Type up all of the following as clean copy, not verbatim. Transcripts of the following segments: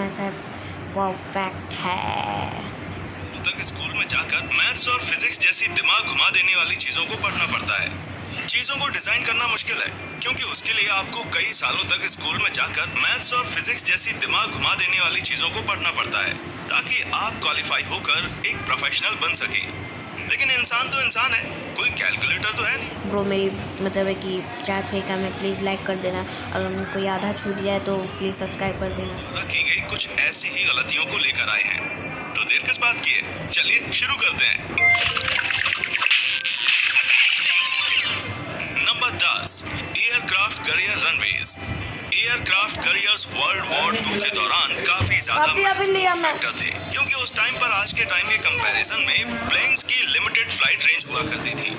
ऐसा परफेक्ट है। तक स्कूल में जाकर मैथ्स और फिजिक्स जैसी दिमाग घुमा देने वाली चीजों को पढ़ना पड़ता है। चीजों को डिजाइन करना मुश्किल है, क्योंकि उसके लिए आपको कई सालों तक स्कूल में जाकर मैथ्स और फिजिक्स जैसी दिमाग घुमा देने वाली चीजों को पढ़ना पड़ता है, ताकि आप क्वालिफाई होकर एक प्रोफेशनल बन सके। लेकिन इंसान तो इंसान है, कोई कैलकुलेटर तो है नहीं। ब्रो मेरी मतलब है कि चाहते हुए काम में प्लीज़ लाइक कर देना, अगर कोई आधा छूट जाए तो प्लीज़ सब्सक्राइब कर देना। की गई कुछ ऐसी ही गलतियों को लेकर आए हैं, तो देर किस बात की है, चलिए शुरू करते हैं। Number 10, aircraft carrier runways. Aircraft careers world war 2 के दौरान काफी ज्यादा फैक्टर थे, क्योंकि उस टाइम पर आज के टाइम के कंपैरिजन में प्लेन्स की लिमिटेड फ्लाइट रेंज हुआ करती थी।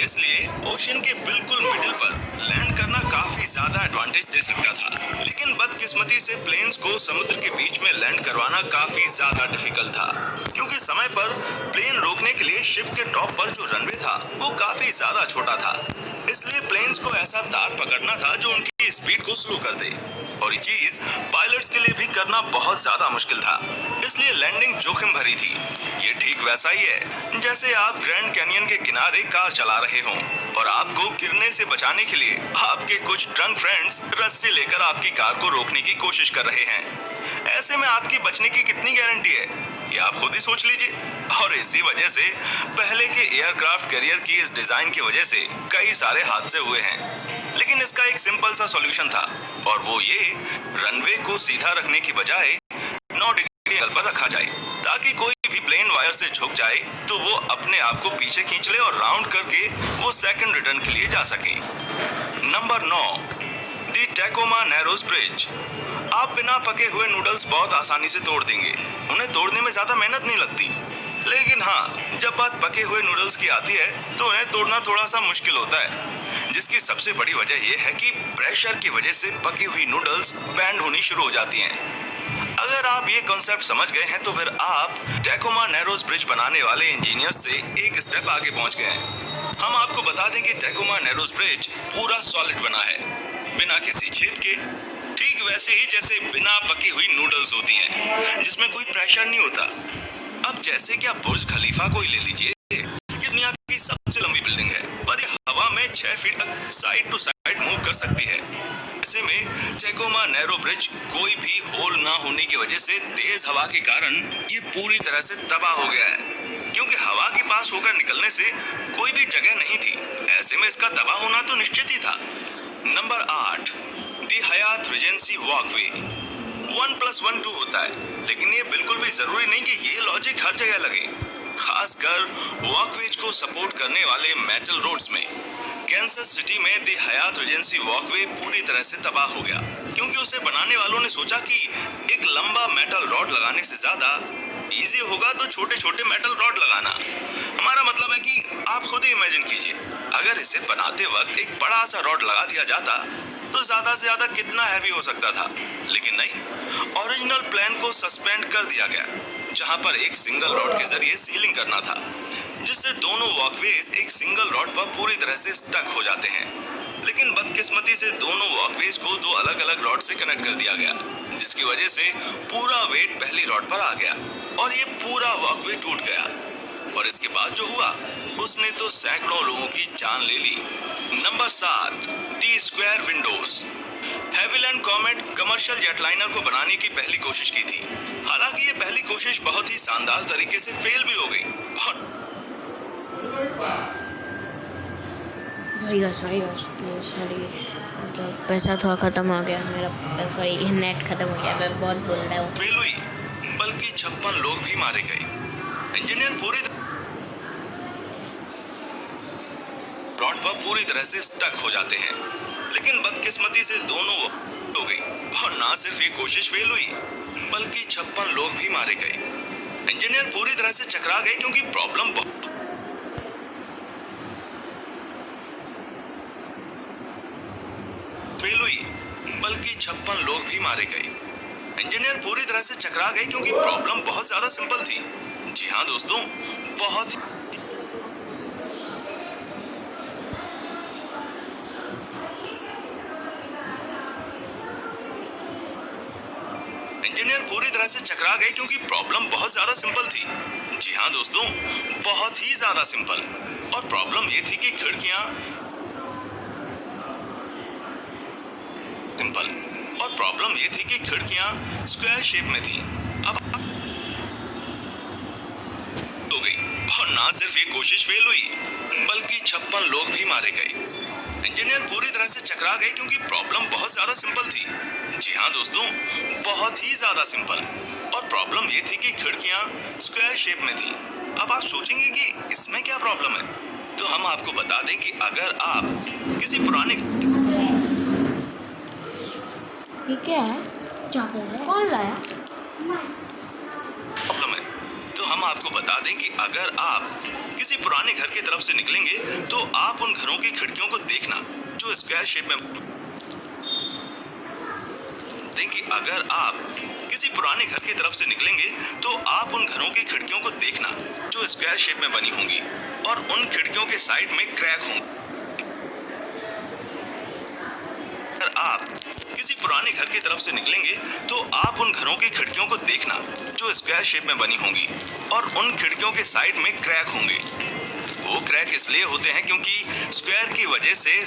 इसलिए ओशन के बिल्कुल मिडिल पर लैंड करना काफी ज्यादा एडवांटेज दे सकता था। लेकिन बदकिस्मती से प्लेन्स को समुद्र के बीच में लैंड करवाना काफी ज्यादा डिफिकल्ट था, क्योंकि समय पर प्लेन रोकने के लिए शिप के टॉप पर जो रनवे था वो काफी ज्यादा छोटा था। इसलिए प्लेन्स को ऐसा तार पकड़ना था जो उनकी स्पीड को स्लो कर दे, और ये चीज पायलट्स के लिए भी करना बहुत ज्यादा मुश्किल था। इसलिए लैंडिंग जोखिम भरी थी। ये ठीक वैसा ही है जैसे आप ग्रैंड कैनियन के किनारे कार चला रहे हों और आपको गिरने से बचाने के लिए आपके कुछ ड्रंक फ्रेंड्स रस्सी लेकर आपकी कार को रोकने की कोशिश कर रहे हैं। ऐसे में आपकी बचने की कितनी गारंटी है, ये आप खुद ही सोच लीजिए। और इसी वजह से पहले के एयरक्राफ्ट कैरियर की इस डिजाइन की वजह से कई सारे हादसे हुए हैं। लेकिन इसका एक सिंपल सा सॉल्यूशन था, और वो ये, रनवे को सीधा रखने की बजाय 9 डिग्री एंगल पर रखा जाए, ताकि कोई भी प्लेन वायर से झुक जाए तो वो अपने आप को पीछे खींच ले और राउंड करके वो सेकंड रिटर्न के लिए जा सके। नंबर 9, दी टैकोमा नैरोस ब्रिज। आप बिना पके हुए नूडल्स बहुत आसानी से तोड़ देंगे, उन्हें तोड़ने में ज्यादा मेहनत नहीं लगती। लेकिन हाँ, जब बात पके हुए नूडल्स की आती है तो उन्हें तोड़ना थोड़ा सा मुश्किल होता है, जिसकी सबसे बड़ी वजह यह है कि प्रेशर की वजह से पकी हुई नूडल्स बैंड होनी शुरू हो जाती हैं। अगर आप ये कॉन्सेप्ट समझ गए हैं तो फिर आप टैकोमा नैरोस ब्रिज बनाने वाले इंजीनियर से एक स्टेप आगे पहुंच गए हैं। हम आपको बता दें कि टैकोमा नैरोस ब्रिज पूरा सॉलिड बना है, बिना किसी छेद के, ठीक वैसे ही जैसे बिना पकी हुई नूडल्स होती हैं, जिसमें कोई प्रेशर नहीं होता। अब जैसे कि आप बुर्ज खलीफा को ही ले लीजिए, ये दुनिया की सबसे लंबी बिल्डिंग है, पर ये हवा में 6 फीट तक साइड टू साइड मूव कर सकती है। ऐसे में टैकोमा नैरो ब्रिज कोई भी होल ना होने की वजह से तेज हवा के कारण ये पूरी तरह से तबाह हो गया है, क्योंकि हवा के पास होकर निकलने से कोई भी जगह नहीं थी। ऐसे में इसका तबाह होना तो निश्चित ही था। नंबर 8, दी हयात रीजेंसी वॉकवे। 1+1 2 होता है, लेकिन ये बिल्कुल भी जरूरी नहीं कि ये लॉजिक हर जगह लगे। खासकर वॉकवेज को सपोर्ट करने वाले मेटल रोड्स में। कैंसस सिटी में दी हयात रीजेंसी वॉकवे पूरी तरह से तबाह हो गया, क्योंकि उसे बनाने वालों ने सोचा कि एक लंबा मेटल रॉड लगाने से ज्यादा इजी होगा तो छोटे छोटे मेटल रॉड लगाना। हमारा मतलब है कि आप खुद ही इमेजिन कीजिए, अगर इसे बनाते वक्त एक बड़ा सा रॉड लगा दिया जाता तो ज्यादा से ज्यादा कितना हैवी हो सकता था। लेकिन नहीं, ओरिजिनल प्लान को सस्पेंड कर दिया गया, जहां पर एक सिंगल रॉड के जरिए सीलिंग करना था, जिससे दोनों वॉकवेज एक सिंगल रॉड पर पूरी तरह से स्टक हो जाते हैं। लेकिन बदकिस्मती से दोनों वॉकवेज को 2 अलग अलग रॉड से कनेक्ट कर दिया गया, जिसकी वजह से पूरा वेट पहली रॉड पर आ गया और ये पूरा वॉकवे टूट गया। और इसके बाद जो हुआ उसने तो सैकड़ों लोगों की जान ले ली। Number 7, the square windows. Havilland Comet commercial jetliner को बनाने की पहली कोशिश की थी। हालांकि ये पहली कोशिश बहुत ही शानदार तरीके से फेल भी हो गई। सॉरी पैसा थोड़ा खत्म हो गया मेरा, सॉरी नेट खत्म हो गया, मैं बहुत बोल रहा हूँ। फेल हुई, बल्कि 56 लोग भी मारे गए। इंजीनियर रॉड पर पूरी तरह से स्टक हो जाते हैं, लेकिन बदकिस्मती से दोनों हो गई, और ना सिर्फ ये कोशिश फेल हुई बल्कि 56 लोग भी मारे गए। इंजीनियर पूरी तरह से चकरा गए, क्योंकि प्रॉब्लम फेल हुई बल्कि 56 लोग भी मारे गए। इंजीनियर पूरी तरह से चकरा गए, क्योंकि प्रॉब्लम बहुत ज्यादा सिंपल थी। जी हाँ दोस्तों, बहुत इंजीनियर पूरी तरह से चकरा गए क्योंकि प्रॉब्लम बहुत ज्यादा सिंपल थी। जी हाँ दोस्तों, बहुत ही ज्यादा सिंपल। और प्रॉब्लम ये थी कि खिड़कियां स्क्वायर शेप में थी। अब हो गई, और ना सिर्फ ये कोशिश फेल हुई बल्कि 56 लोग भी मारे गए। इंजीनियर पूरी तरह से चकरा गए क्योंकि प्रॉब्लम बहुत ज्यादा सिंपल थी। जी हाँ दोस्तों, बहुत ही ज्यादा सिंपल। और प्रॉब्लम ये थी कि खिड़कियां स्क्वायर शेप में थी। अब आप सोचेंगे कि इसमें क्या प्रॉब्लम है, तो हम आपको बता दें कि अगर आप किसी पुराने ये क्या है? कौन लाया? प्रॉब्लम है, तो हम आपको बता दें कि अगर आप किसी पुराने घर की तरफ से निकलेंगे तो आप उन घरों की खिड़कियों को देखना जो स्क्वायर शेप में अगर आप किसी पुराने घर की तरफ से निकलेंगे तो आप उन घरों की खिड़कियों को देखना जो स्क्वायर शेप में बनी होंगी और उन खिड़कियों के साइड में क्रैक होंगे। अगर आप किसी पुराने घर की तरफ से निकलेंगे तो आप उन घरों की खिड़कियों को देखना जो स्क्वायर शेप में बनी होंगी और उन खिड़कियों के साइड में क्रैक होंगे। वो क्रैक इसलिए होते हैं क्योंकि स्क्वायर की वजह से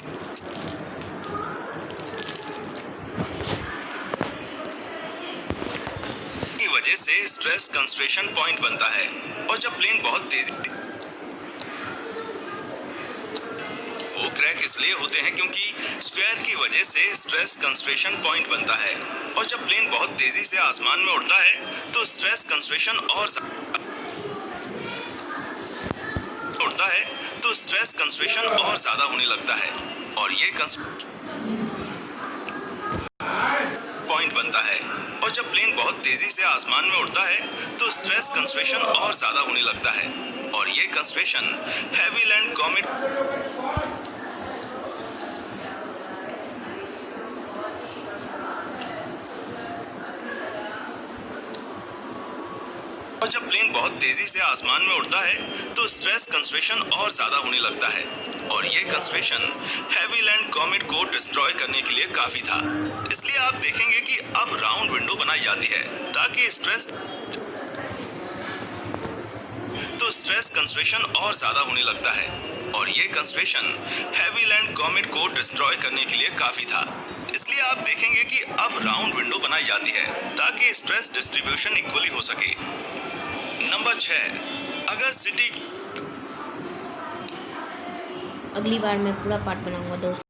स्ट्रेस कंसंट्रेशन पॉइंट बनता है। और जब प्लेन बहुत तेजी वो क्रैक इसलिए होते हैं क्योंकि स्क्वायर की वजह से स्ट्रेस कंसंट्रेशन पॉइंट बनता है। और जब प्लेन बहुत तेजी से आसमान में उड़ता है तो स्ट्रेस कंसंट्रेशन और ज्यादा होने लगता है और ये पॉइंट बनता है। और जब प्लेन बहुत तेजी से आसमान में उड़ता है तो स्ट्रेस कंसंट्रेशन और ज्यादा होने लगता है और ये कंसंट्रेशन हैविलैंड कॉमेट और जब प्लेन बहुत तेजी से आसमान में उड़ता है तो स्ट्रेस कंसंट्रेशन और ज्यादा होने लगता है और ये कंसंट्रेशन हैविलैंड कॉमेट को डिस्ट्रॉय करने के लिए काफी था। इसलिए आप देखेंगे कि अब राउंड विंडो बनाई जाती है ताकि स्ट्रेस कंसंट्रेशन और ज्यादा होने लगता है और ये कंसंट्रेशन हैविलैंड कॉमेट को डिस्ट्रॉय करने के लिए काफी था। इसलिए आप देखेंगे कि अब राउंड विंडो बनाई जाती है ताकि स्ट्रेस डिस्ट्रीब्यूशन इक्वली हो सके। नंबर 6, अगर सिटी अगली बार मैं पूरा पार्ट बनाऊंगा दोस्तों।